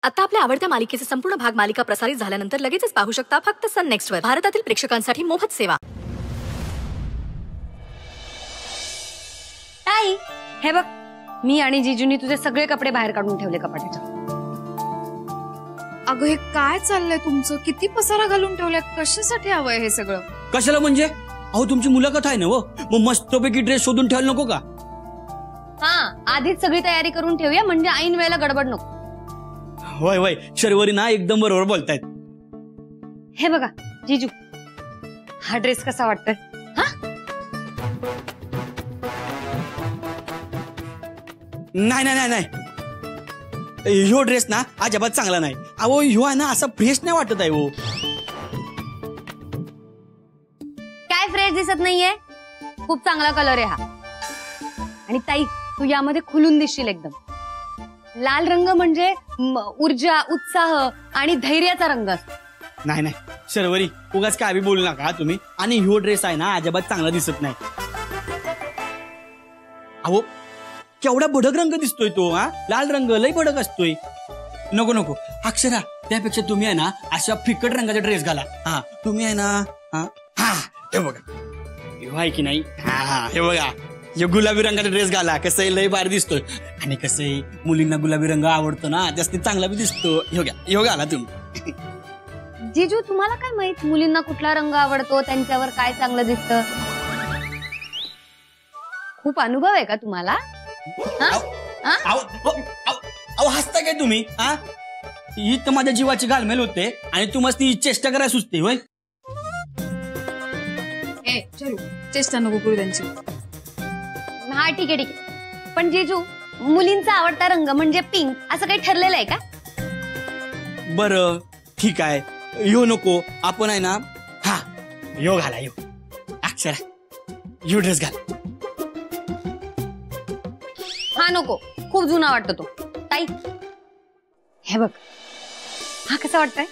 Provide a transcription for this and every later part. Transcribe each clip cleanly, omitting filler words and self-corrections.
आता आपल्या आवडत्या मालिकेचे संपूर्ण भाग मालिका प्रसारित झाल्यानंतर लगेचच पाहू शकता फक्त सन नेक्स्ट वर. भारतातील प्रेक्षकांसाठी मोफत सेवा. ताई, हे बघ, मी आणि जीजूनी तुझे सगळे कपडे बाहेर काढून ठेवले कपाटाच्या. अगं हे काय चाललंय तुमचं? किती पसारा घालून ठेवलाय? कशासाठी हवंय हे सगळं? कशाला म्हणजे? अहो तुमची मुलाखत आहे ना व, मग मस्तपैकी ड्रेस शोधून ठेवायला नको का? हा, आधीच सगळी तयारी करून ठेवूया म्हणजे ऐन वेळेला गडबड नको. होय होय, शर्वरी ना एकदम बरोबर बोलतायत. हे बघा जीजू, हा ड्रेस कसा वाटतोय? नाही नाही नाही नाही, ह्यो ड्रेस ना अजिबात चांगला नाही. अहो ह्यो आहे ना असा फ्रेश नाही वाटत आहे. हो काय फ्रेश दिसत नाहीये? खूप चांगला कलर आहे हा. आणि ताई, तू यामध्ये खुलून दिसशील एकदम. लाल रंग म्हणजे ऊर्जा, उत्साह आणि धैर्याचा रंग असतो. नाही नाही शर्वरी, उगाच काय बी बोलू नका तुम्ही. आणि ह्यो ड्रेस आहे ना अजिबात चांगला दिसत नाही. अहो केवढा भडक रंग दिसतोय तो. हा, लाल रंग लय भडक असतोय. नको नको अक्षरा, त्यापेक्षा तुम्ही आहे ना अशा फिकट रंगाचा ड्रेस घाला. हा तुम्ही आहे ना, हा हा हे बघा, ह्यो आहे की नाही, हा हा हे बघा, हे गुलाबी रंगाचा ड्रेस घाला. कसं आहे, लय भारी दिसतोय. आणि कसं आहे, मुलींना गुलाबी रंग आवडतो ना, जास्त चांगला बी दिसतो. ह्यो घाला तुम्ही. जीजू, तुम्हाला काय माहित मुलींना कुठला रंग आवडतो, त्यांच्यावर काय चांगलं दिसतं? खूप अनुभव आहे का तुम्हाला? अहो हसता काय तुम्ही? हा, ही तर माझ्या जीवाची घालमेल होते आणि तू मस्त चेष्टा करायला सुचते. होय चेष्टा नको करू त्यांची. हा ठीक आहे ठीक आहे, पण जीजू, मुलींचा आवडता रंग म्हणजे पिंक असं काही ठरलेलं आहे का? बरं ठीक आहे, ह्यो नको, आपण आहे ना, हा ह्यो घाला. ह्यो अक्षरा, ह्यो ड्रेस घाल. हा नको, खूप जुना वाटतो तो. ताई, हे बघ, हा कसा वाटतोय?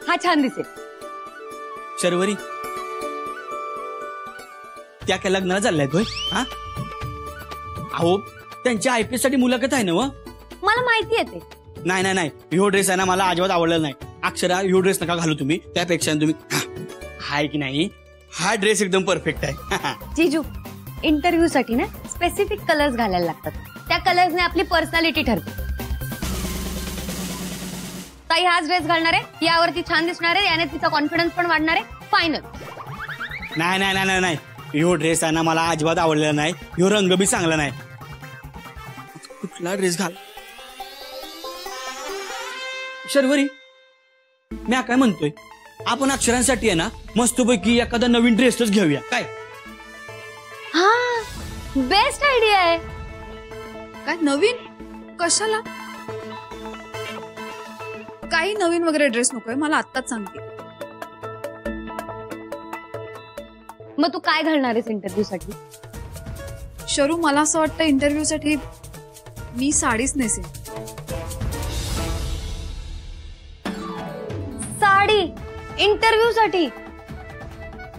हा छान दिसेल. शर्वरी, त्या काय लग्नाला चालल्यात होय? हा, अहो त्यांच्या IPS साठी मुलाखत आहे ना व. मला माहिती आहे ते. नाही नाही नाही, ह्यो ड्रेस आहे ना मला अजिबात आवडलेला नाही. अक्षरा, ह्यो ड्रेस नका घालू तुम्ही. त्यापेक्षा तुम्ही हाय की नाही, हा ड्रेस एकदम परफेक्ट आहे. जीजू, इंटरव्ह्यू साठी ना स्पेसिफिक कलर्स घालायला लागतात. त्या कलर्सने आपली पर्सनॅलिटी ठरते. ताई हाच ड्रेस घालणार आहे, यावरती छान दिसणार आहे, याने तिचा कॉन्फिडन्स पण वाढणार आहे. फायनल. नाही नाही नाही नाही, ह्यो ड्रेस आहे ना मला अजिबात आवडलेला नाही. ह्यो रंग बी चांगला नाही. कुठला ड्रेस घाल? शर्वरी, मी काय म्हणतोय, आपण अक्षरांसाठी आहे ना मस्तपैकी एखादा नवीन ड्रेसच घेऊया काय? हा, बेस्ट आयडिया आहे. काय नवीन? कशाला? काही नवीन वगैरे ड्रेस नकोय मला, आत्ताच सांगते. मग तू काय घालणार आहेस इंटरव्ह्यू साठी? शरू, मला असं वाटतं इंटरव्ह्यू साठी मी साडीच नेसेन. साडी इंटरव्ह्यू साठी?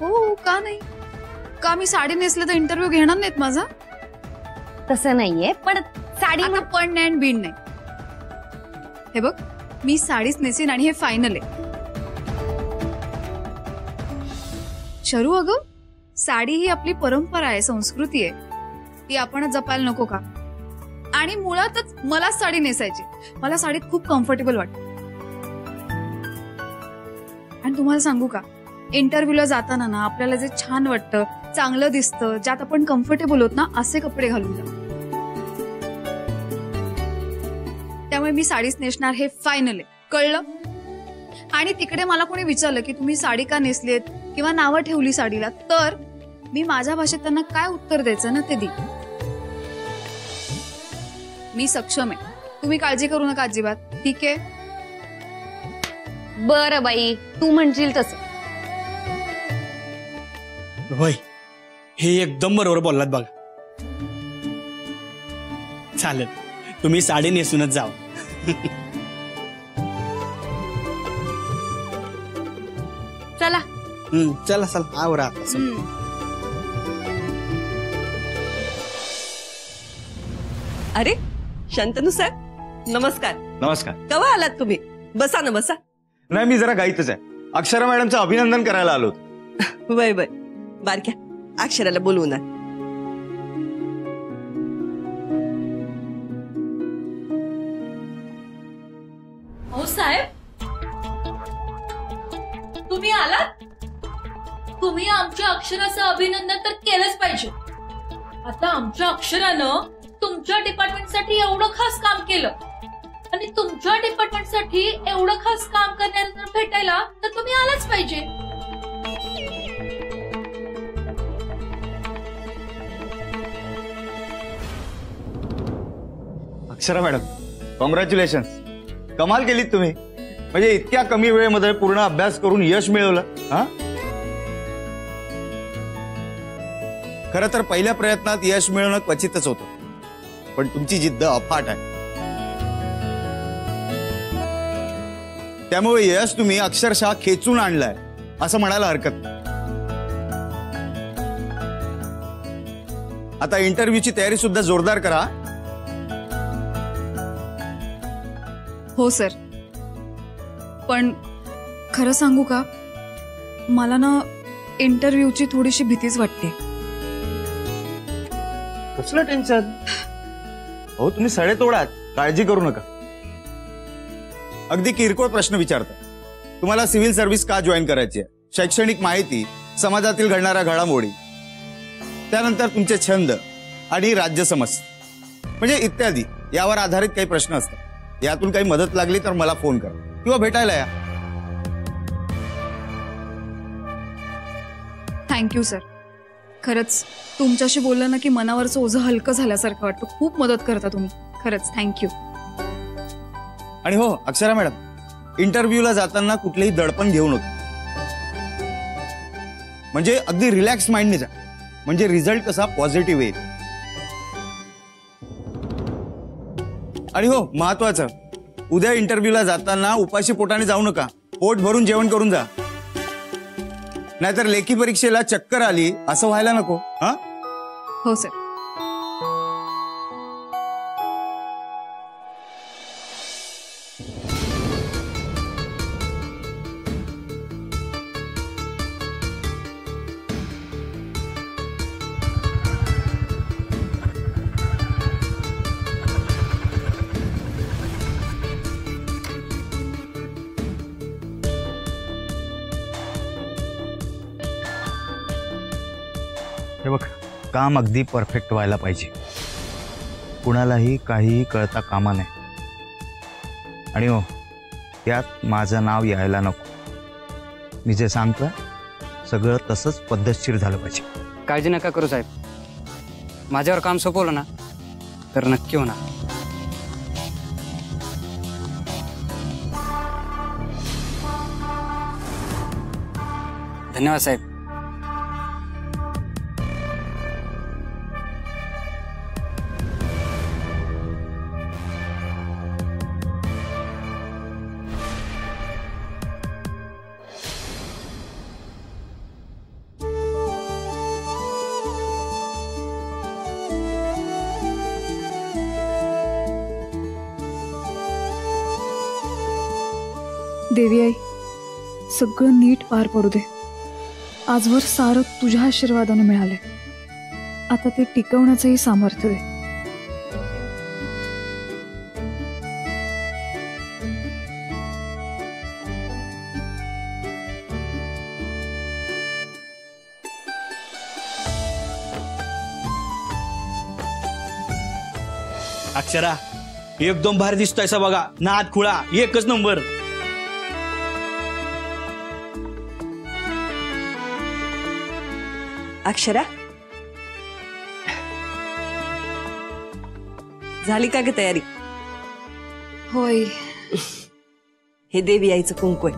हो, का नाही? का मी साडी नेसले तर इंटरव्ह्यू घेणार नाहीत माझा? तसं नाहीये, पण साडी पण नाही बीन नाही. हे बघ, मी साडीच नेसेन आणि हे फायनल आहे. शरू, अगं साडी ही आपली परंपरा आहे, संस्कृती आहे, ती आपण जपायला नको का? आणि मुळातच मला साडी नेसायची. मला साडीत खूप कम्फर्टेबल वाटतं. आणि तुम्हाला सांगू का, इंटरव्ह्यूला जाताना ना आपल्याला जे छान वाटतं, चांगलं दिसतं, ज्यात आपण कम्फर्टेबल होत ना, असे कपडे घालून जा. त्यामुळे मी साडीच नेसणार, हे फायनल आहे, कळलं? आणि तिकडे मला कोणी विचारलं की तुम्ही साडी का नेसलीत किंवा नावं ठेवली साडीला, तर मी माझ्या भाषेत त्यांना काय उत्तर द्यायचं ना ते दे. मी सक्षम आहे, तुम्ही काळजी करू नका अजिबात. ठीक आहे? बरं बाई, तू म्हणशील तसं. होय, हे एकदम बरोबर बोललात बघा. चालेल, तुम्ही साडी नेसूनच जावा. चला. चला चला, आवरा आता. अरे शंतनू सर, नमस्कार. नमस्कार. केव्हा आलात तुम्ही? बसा ना बसा. नाही, मी जरा घाईतच आहे. अक्षरा मॅडमचं अभिनंदन करायला आलो होतो. वय वय बारक्या, अक्षराला बोलवू ना. हो साहेब, तुम्ही आलात. तुम्ही आमच्या अक्षराचं अभिनंदन तर केलंच पाहिजे. आता आमच्या अक्षरानं तुमच्या डिपार्टमेंटसाठी एवढं खास काम केलं आणि तुमच्या डिपार्टमेंटसाठी एवढं खास काम करण्याला भेटायला तर तुम्ही आलाच पाहिजे. Akshara madam, congratulation. कमाल केलीत तुम्ही. म्हणजे इतक्या कमी वेळेमध्ये पूर्ण अभ्यास करून यश मिळवलं. हा, खरं तर पहिल्या प्रयत्नात यश मिळवणं क्वचितच होतं, पण तुमची जिद्द अफाट आहे. त्यामुळे यश तुम्ही अक्षरशः खेचून आणलंय असं म्हणायला हरकत नाही. आता इंटरव्ह्यूची तयारी सुद्धा जोरदार करा. हो सर, पण खरं सांगू का, मला ना इंटरव्ह्यूची थोडीशी भीतीच वाटते. कसलं टेन्शन? हो, तुम्ही सडे तोडात, काळजी करू नका. अगदी किरकोळ प्रश्न विचारतात. तुम्हाला सिव्हिल सर्व्हिस का जॉईन करायची आहे, शैक्षणिक माहिती, समाजातील घडणाऱ्या घडामोडी, त्यानंतर तुमचे छंद आणि राज्य समस्या म्हणजे इत्यादी यावर आधारित काही प्रश्न असतात. यातून काही मदत लागली तर मला फोन करा किंवा भेटायला या. Thank you sir. खरंच तुमच्याशी बोललं ना की मनावरचं ओझं हलकं झाल्यासारखं वाटतं. खूप मदत करता तुम्ही, खरंच थँक्यू. आणि हो अक्षरा मॅडम, इंटरव्ह्यूला जाताना कुठलेही दडपण घेऊ नका. म्हणजे अगदी रिलॅक्स माइंडने जा, म्हणजे रिझल्ट कसा पॉझिटिव्ह येईल. आणि हो महत्वाचं, उद्या इंटरव्ह्यूला जाताना उपाशी पोटाने जाऊ नका. पोट भरून जेवण करून जा, नाहीतर लेखी परीक्षेला चक्कर आली असं व्हायला नको. हा, हो सर. हे बघ, काम अगदी परफेक्ट व्हायला पाहिजे. कुणालाही काहीही कळता कामा नये. आणि हो, त्यात माझं नाव यायला नको. मी जे सांगतोय सगळं तसंच पद्धतशीर झालं पाहिजे. काळजी नका करू साहेब. माझ्यावर काम सोपवलं ना तर नक्की होणार. धन्यवाद साहेब. देवी आई, सगळं नीट पार पडू दे. आजवर सारं तुझ्या आशीर्वादाने मिळाले. आता ते टिकवण्याचंही सामर्थ्य दे. अक्षरा एकदम भारी दिसतोयसा बघा. नाद खुळा एकच नंबर. अक्षरा, झाली का ग तयारी? होय. हे देवी आईचं कुंकू आहे.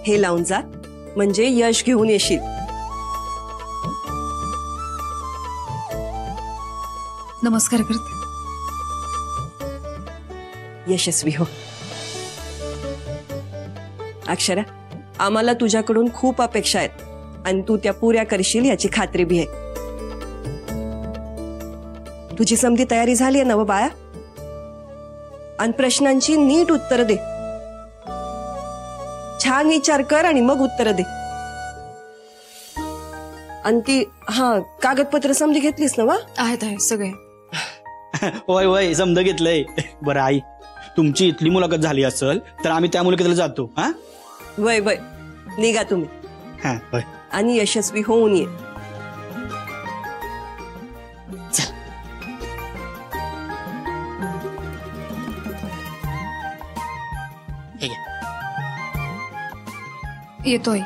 हे लावून जा, म्हणजे यश घेऊन येशील. नमस्कार करते. यशस्वी हो. अक्षरा, आम्हाला तुझ्याकडून खूप अपेक्षा आहेत आणि तू त्या पुऱ्या करशील याची खात्री बी आहे. तुझी समधी तयारी झाली आहे ना व बाळा? आणि प्रश्नांची नीट उत्तर दे. छान विचार कर आणि मग उत्तर दे. आणि ती कागदपत्र समधी घेतलीस ना वा? आहेत सगळे. होय होय समजा घेतलंय. बरं आई, तुमची इथली मुलाखत झाली असेल तर आम्ही त्या मुलाखतीला जातो. हा वय वय, निघा तुम्ही. हा होय. आणि यशस्वी होऊन ये. ठीक आहे. येतोय.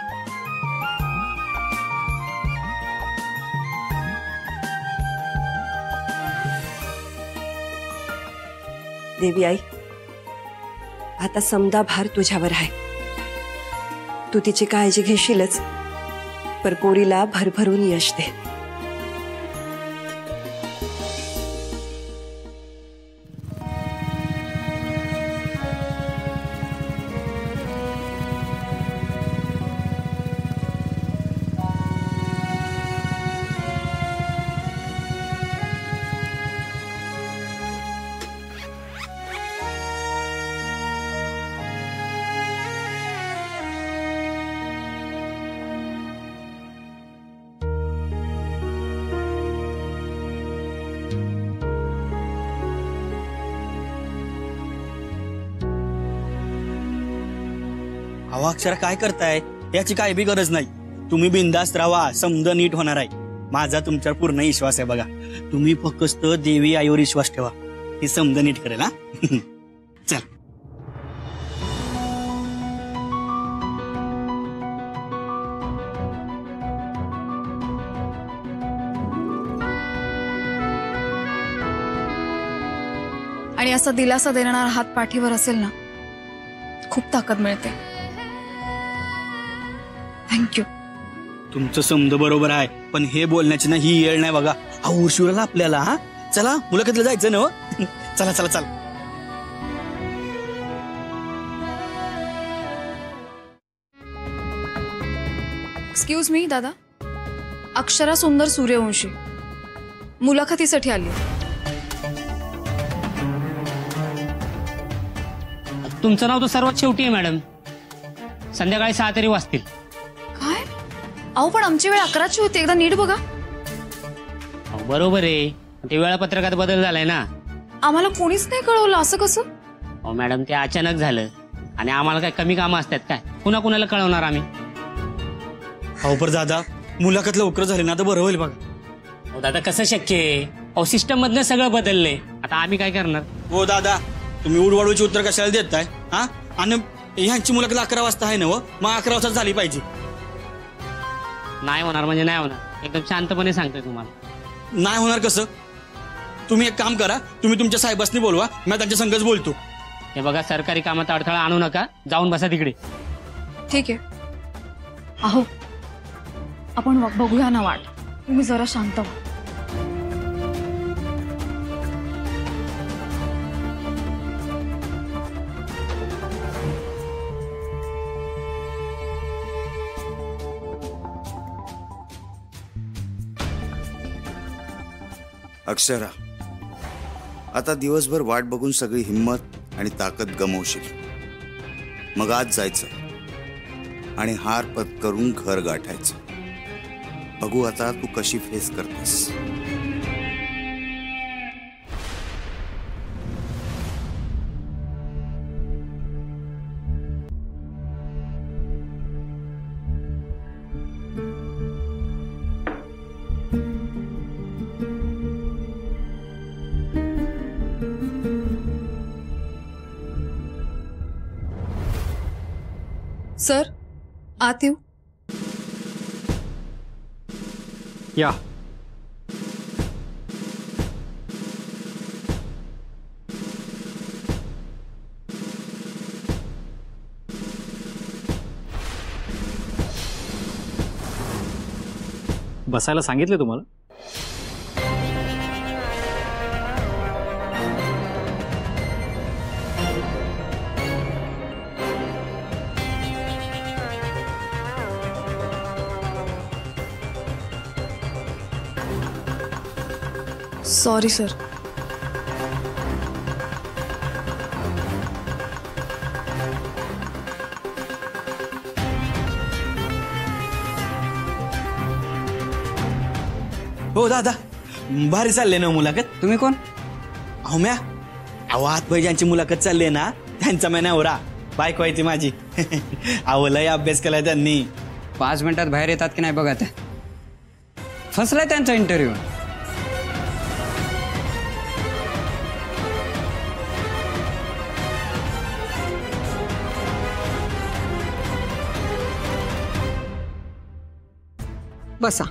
देवी आई, आता समदा भार तुझ्यावर आहे. तू तिची काळजी घेशीलच, पर पोरीला भरभरून यश दे. अहो अक्षरा, काय करताय? याची काय बी गरज नाही. तुम्ही बिंदास्त राहा, समज नीट होणार आहे. माझा तुमच्यावर पूर्ण विश्वास आहे. बघा, तुम्ही फक्त देवी आईवर विश्वास ठेवा, ती समज नीट करेल. हा चल. आणि असा दिलासा देणारा हात पाठीवर असेल ना, खूप ताकद मिळते. थँक्यू. तुमचं समज बरोबर आहे, पण हे बोलण्याची ना ही येळ नाही. बघा, अहो उशिराला आपल्याला. हा चला, मुलाखतीला जायचं ना. चला चला चला. एक्सक्यूज मी दादा, अक्षरा सुंदर सूर्यवंशी मुलाखतीसाठी आली. तुमचं नाव तर सर्वात शेवटी आहे मॅडम. संध्याकाळी 6 तरी वाजतील. काय? अहो पण आमची वेळ 11ची होती, एकदा नीट बघा. बरोबर आहे, ते वेळापत्रकात बदल झालाय ना. आम्हाला कोणीच नाही कळवलं, असं कसं? अहो मॅडम, ते अचानक झालं आणि आम्हाला काय कमी कामं असतात काय? कुणा कुणाला कळवणार आम्ही? अहो पर दादा, मुलाखत लवकर झाली ना तर बरं होईल. बघा अहो दादा, कसं शक्य आहे? अहो सिस्टम मधनं सगळं बदललंय, आता आम्ही काय करणार? हो दादा, तुम्ही उडवाडूची उत्तर कशाला देताय? हा, आणि ह्यांची मुलाखत 11 वाजता आहे ना, मग 11 वाजता झाली पाहिजे. नाही होणार म्हणजे नाही होणार, एकदम शांतपणे सांगतोय तुम्हाला. नाही होणार कसं? तुम्ही एक काम करा, तुम्ही तुमच्या साहेबांनी बोलवा, मी त्यांच्या संगच बोलतो. हे बघा, सरकारी कामात अडथळा आणू नका, जाऊन बसा तिकडे. ठीक आहे. अहो आपण बघूया ना वाट, तुम्ही जरा शांत व्हा. अक्षरा, आता दिवसभर वाट बघून सगळी हिंमत आणि ताकद गमावशील. मग आज जायचं आणि हार पत्करून घर गाठायचं. बघू आता तू कशी फेस करतेस. सर, आत येऊ? या. बसायला सांगितले तुम्हाला? Sorry sir. हो दादा, भारी चालले ना मुलाखत. तुम्ही कोण? अहो म्या, अहो आतबाई ज्यांची मुलाखत चालली ना त्यांचा मैं नवरा, बायको आहे ती माझी. अहो लय अभ्यास केलाय त्यांनी. 5 मिनिटात बाहेर येतात की नाही बघा. ते फसलाय त्यांचा इंटरव्ह्यू. बसा.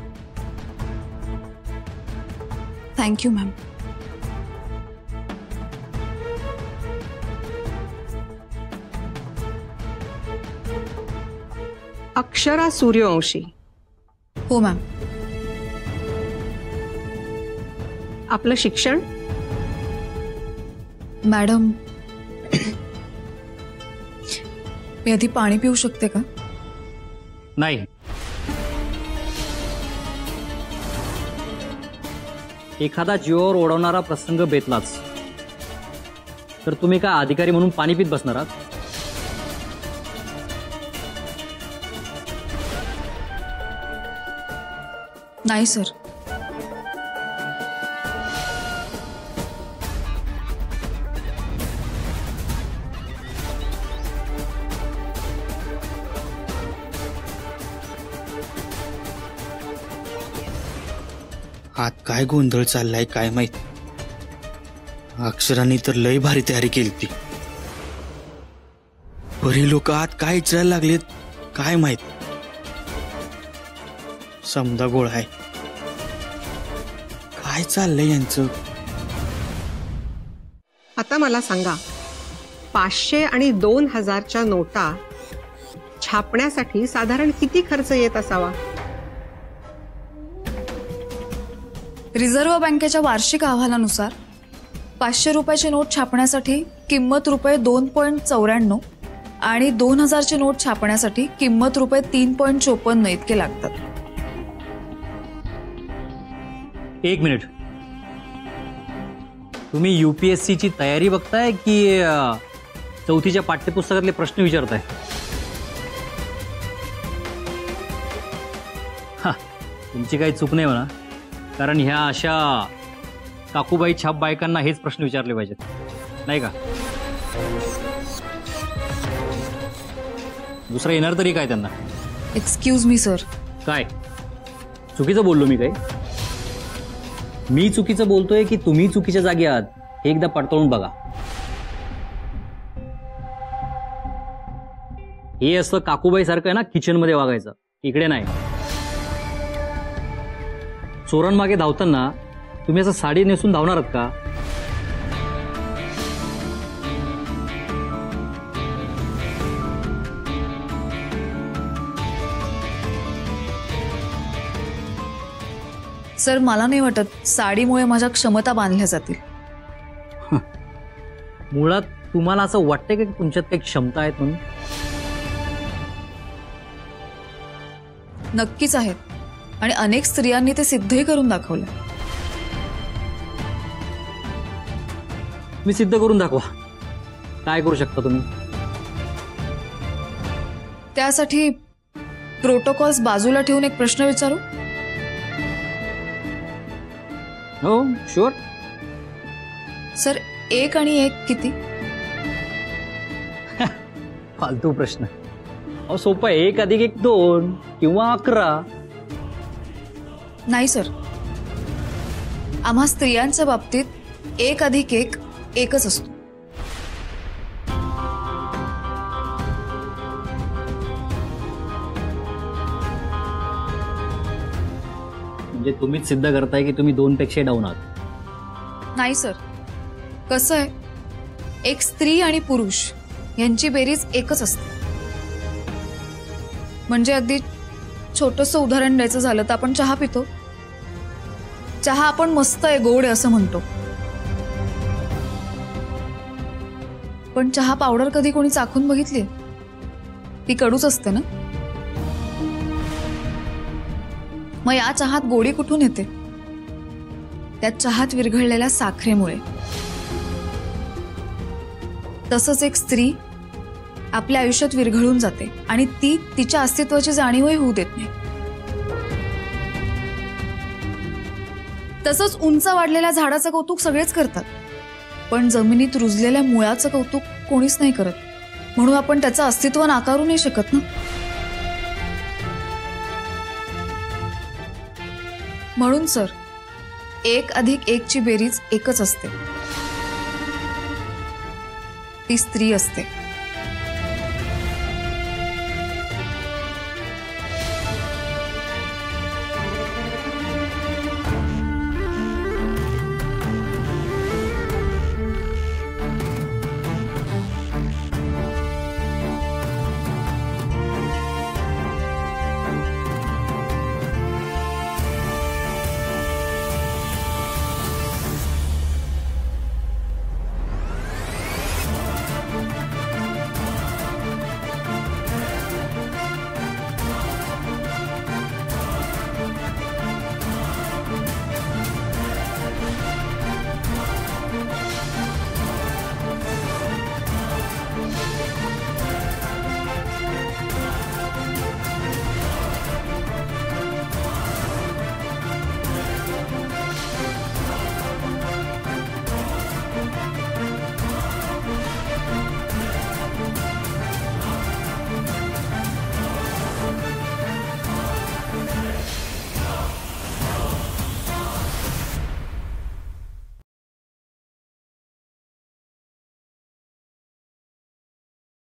Thank you ma'am. अक्षरा सूर्यवंशी. हो मॅम. आपलं शिक्षण? मॅडम मी आधी पाणी पिऊ शकते का? नाही. एखादा जीवावर ओढवणारा प्रसंग बेतलाच तर तुम्ही काय अधिकारी म्हणून पाणी पित बसणार आहात? नाही सर. आत काय गोंधळ चाललाय काय माहित. अक्षरांनी तर लय भारी तयारी केली ती. बरी लोक आत काय विचारायला लागलेत काय माहित. समजा गोळ आहे. काय चाललंय यांचं? आता मला सांगा, 500 आणि 2000च्या नोटा छापण्यासाठी साधारण किती खर्च येत असावा? रिझर्व्ह बँकेच्या वार्षिक अहवालानुसार 500 रुपयाची नोट छापण्यासाठी किंमत रुपये 2.94 आणि 2000ची नोट छापण्यासाठी किंमत रुपये 3.54 इतके लागतात. 1 मिनिट. तुम्ही UPSCची तयारी बघताय की 4थीच्या पाठ्यपुस्तकातले प्रश्न विचारताय? हा, तुमची काही चूक नाही म्हणा, कारण ह्या अशा काकूबाई छाप बायकांना हेच प्रश्न विचारले पाहिजेत, नाही का? दुसरं येणार तरी काय त्यांना? Excuse me sir. काय चुकीचं बोललो मी? काय मी चुकीचं बोलतोय की तुम्ही चुकीच्या जागी आहात हे एकदा पडताळून बघा. हे असं काकूबाई सारखं आहे ना किचनमध्ये वागायचं, इकडे नाही. चोरांमागे धावताना तुम्ही असं साडी नेसून धावणार आहात का? सर मला नाही वाटत साडीमुळे माझ्या क्षमता बांधल्या जातील. मुळात तुम्हाला असं वाटतंय की तुमच्यात काही क्षमता आहेत म्हणून? नक्कीच आहेत आणि अनेक स्त्रियांनी ते सिद्धही करून दाखवलं. मी सिद्ध करून दाखवा. काय करू शकता तुम्ही? त्यासाठी प्रोटोकॉल्स बाजूला ठेवून एक प्रश्न विचारू? हो शुअर. सर 1 आणि 1 किती? फालतू प्रश्न. अहो सोपा आहे. 1 अधिक 1 2 किंवा 11. नाही सर, आम्हा स्त्रियांच्या बाबतीत 1 अधिक 1 एकच असतो. म्हणजे तुम्हीच सिद्ध करताय की तुम्ही 2 पेक्षा डाऊन आहात? नाही सर, कसं आहे, एक स्त्री आणि पुरुष यांची बेरीज एकच असते. म्हणजे अगदी छोटंसं उदाहरण द्यायचं झालं तर आपण चहा पितो. चहा आपण मस्त आहे, गोड आहे असं म्हणतो, पण चहा पावडर कधी कोणी चाखून बघितली? ती कडूच असते ना. मग या चहात गोडी कुठून येते? त्या चहात विरघळलेल्या साखरेमुळे. तसंच एक स्त्री आपल्या आयुष्यात विरघळून जाते आणि ती तिच्या अस्तित्वाची जाणीवही होऊ देत नाही. तसंच उंच वाढलेल्या झाडाचं कौतुक सगळेच करतात, पण जमिनीत रुजलेल्या मुळाचं कौतुक कोणीच नाही करत. म्हणून आपण त्याचं अस्तित्व नाकारू नाही शकत ना. म्हणून सर, 1+1 ची बेरीज एकच असते, ती स्त्री असते.